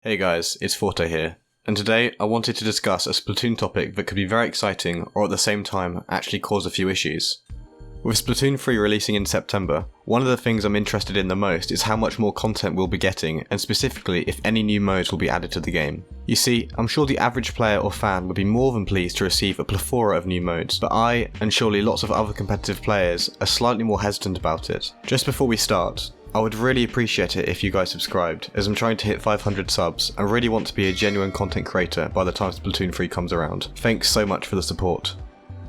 Hey guys, it's Forte here, and today I wanted to discuss a Splatoon topic that could be very exciting or at the same time actually cause a few issues. With Splatoon 3 releasing in September, one of the things I'm interested in the most is how much more content we'll be getting, and specifically if any new modes will be added to the game. You see, I'm sure the average player or fan would be more than pleased to receive a plethora of new modes, but I, and surely lots of other competitive players, are slightly more hesitant about it. Just before we start, I would really appreciate it if you guys subscribed, as I'm trying to hit 500 subs and really want to be a genuine content creator by the time Splatoon 3 comes around. Thanks so much for the support.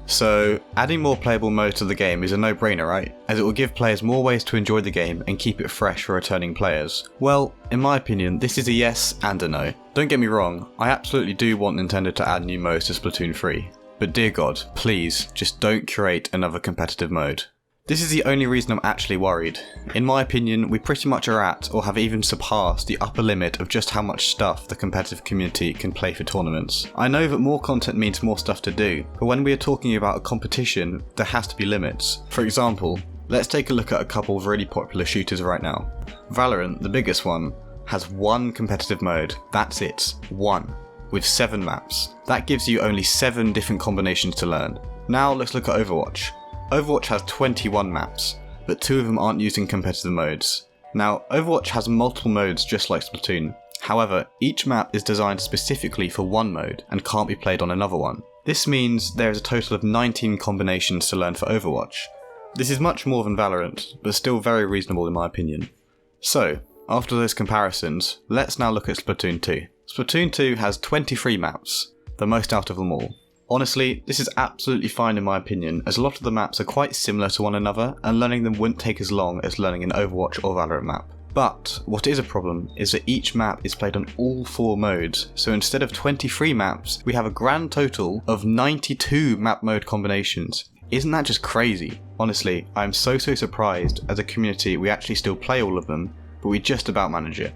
So, adding more playable modes to the game is a no-brainer, right? As it will give players more ways to enjoy the game and keep it fresh for returning players. Well, in my opinion, this is a yes and a no. Don't get me wrong, I absolutely do want Nintendo to add new modes to Splatoon 3. But dear God, please, just don't create another competitive mode. This is the only reason I'm actually worried. In my opinion, we pretty much are at, or have even surpassed, the upper limit of just how much stuff the competitive community can play for tournaments. I know that more content means more stuff to do, but when we are talking about a competition, there has to be limits. For example, let's take a look at a couple of really popular shooters right now. Valorant, the biggest one, has one competitive mode, that's it, one, with 7 maps. That gives you only 7 different combinations to learn. Now let's look at Overwatch. Overwatch has 21 maps, but 2 of them aren't using competitive modes. Now, Overwatch has multiple modes just like Splatoon. However, each map is designed specifically for one mode and can't be played on another one. This means there is a total of 19 combinations to learn for Overwatch. This is much more than Valorant, but still very reasonable in my opinion. So, after those comparisons, let's now look at Splatoon 2. Splatoon 2 has 23 maps, the most out of them all. Honestly, this is absolutely fine in my opinion, as a lot of the maps are quite similar to one another and learning them wouldn't take as long as learning an Overwatch or Valorant map. But what is a problem is that each map is played on all 4 modes, so instead of 23 maps, we have a grand total of 92 map mode combinations. Isn't that just crazy? Honestly, I'm so surprised as a community we actually still play all of them, but we just about manage it.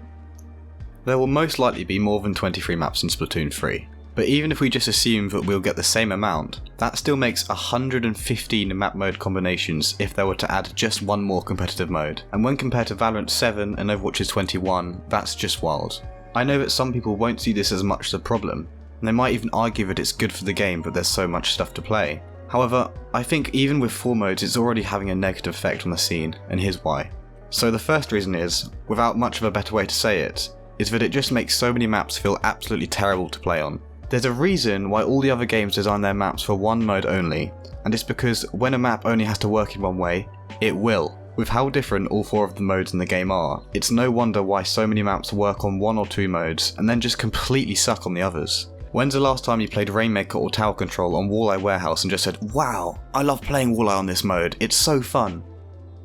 There will most likely be more than 23 maps in Splatoon 3. But even if we just assume that we'll get the same amount, that still makes 115 map mode combinations if they were to add just one more competitive mode. And when compared to Valorant 7 and Overwatch's 21, that's just wild. I know that some people won't see this as much as a problem, and they might even argue that it's good for the game but there's so much stuff to play. However, I think even with 4 modes it's already having a negative effect on the scene, and here's why. So the first reason is, without much of a better way to say it, is that it just makes so many maps feel absolutely terrible to play on. There's a reason why all the other games design their maps for one mode only, and it's because when a map only has to work in one way, it will. With how different all 4 of the modes in the game are, it's no wonder why so many maps work on 1 or 2 modes and then just completely suck on the others. When's the last time you played Rainmaker or Tower Control on Walleye Warehouse and just said, "Wow, I love playing Walleye on this mode, it's so fun"?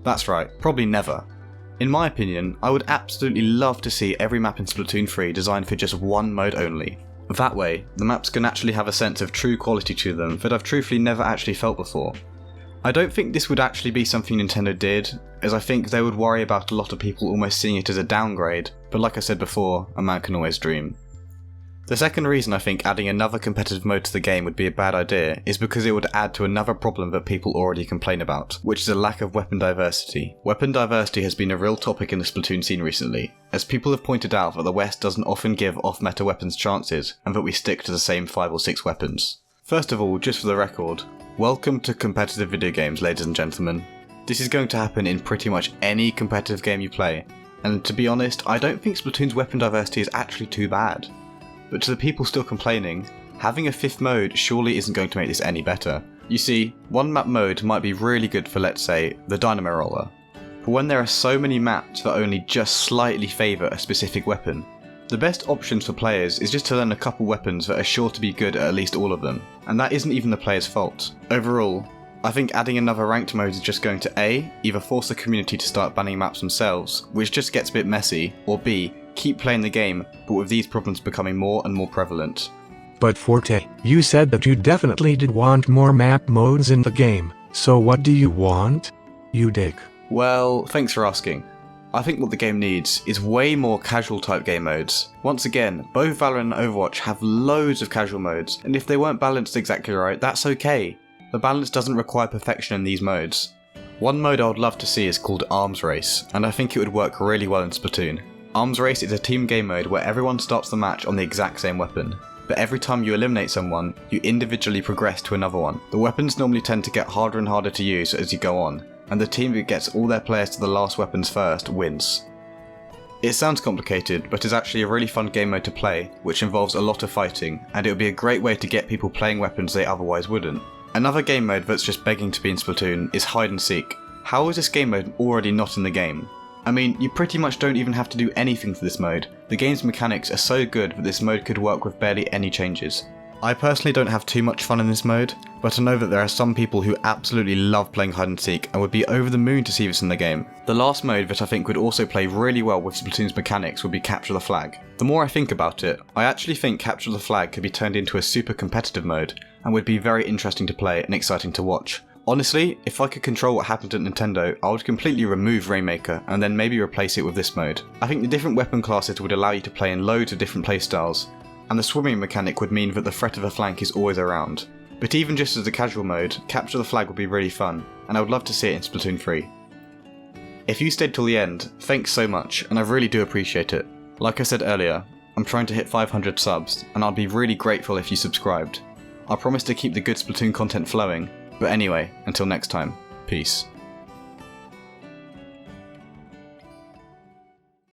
That's right, probably never. In my opinion, I would absolutely love to see every map in Splatoon 3 designed for just one mode only. That way, the maps can actually have a sense of true quality to them that I've truthfully never actually felt before. I don't think this would actually be something Nintendo did, as I think they would worry about a lot of people almost seeing it as a downgrade, but like I said before, a man can always dream. The second reason I think adding another competitive mode to the game would be a bad idea is because it would add to another problem that people already complain about, which is a lack of weapon diversity. Weapon diversity has been a real topic in the Splatoon scene recently, as people have pointed out that the West doesn't often give off-meta weapons chances, and that we stick to the same 5 or 6 weapons. First of all, just for the record, welcome to competitive video games, ladies and gentlemen. This is going to happen in pretty much any competitive game you play, and to be honest, I don't think Splatoon's weapon diversity is actually too bad. But to the people still complaining, having a 5th mode surely isn't going to make this any better. You see, one map mode might be really good for, let's say, the Dynamo Roller, but when there are so many maps that only just slightly favour a specific weapon, the best options for players is just to learn a couple weapons that are sure to be good at least all of them, and that isn't even the player's fault. Overall, I think adding another ranked mode is just going to A, either force the community to start banning maps themselves, which just gets a bit messy, or B, keep playing the game, but with these problems becoming more and more prevalent. But Forte, you said that you definitely did want more map modes in the game, so what do you want? You dick. Well, thanks for asking. I think what the game needs is way more casual type game modes. Once again, both Valorant and Overwatch have loads of casual modes, and if they weren't balanced exactly right, that's okay. The balance doesn't require perfection in these modes. One mode I would love to see is called Arms Race, and I think it would work really well in Splatoon. Arms Race is a team game mode where everyone starts the match on the exact same weapon, but every time you eliminate someone, you individually progress to another one. The weapons normally tend to get harder and harder to use as you go on, and the team that gets all their players to the last weapons first wins. It sounds complicated, but is actually a really fun game mode to play, which involves a lot of fighting, and it would be a great way to get people playing weapons they otherwise wouldn't. Another game mode that's just begging to be in Splatoon is Hide and Seek. How is this game mode already not in the game? I mean, you pretty much don't even have to do anything for this mode. The game's mechanics are so good that this mode could work with barely any changes. I personally don't have too much fun in this mode, but I know that there are some people who absolutely love playing hide and seek and would be over the moon to see this in the game. The last mode that I think would also play really well with Splatoon's mechanics would be Capture the Flag. The more I think about it, I actually think Capture the Flag could be turned into a super competitive mode and would be very interesting to play and exciting to watch. Honestly, if I could control what happened at Nintendo, I would completely remove Rainmaker and then maybe replace it with this mode. I think the different weapon classes would allow you to play in loads of different playstyles, and the swimming mechanic would mean that the threat of a flank is always around. But even just as a casual mode, Capture the Flag would be really fun, and I would love to see it in Splatoon 3. If you stayed till the end, thanks so much, and I really do appreciate it. Like I said earlier, I'm trying to hit 500 subs, and I'd be really grateful if you subscribed. I promise to keep the good Splatoon content flowing, but anyway, until next time, peace.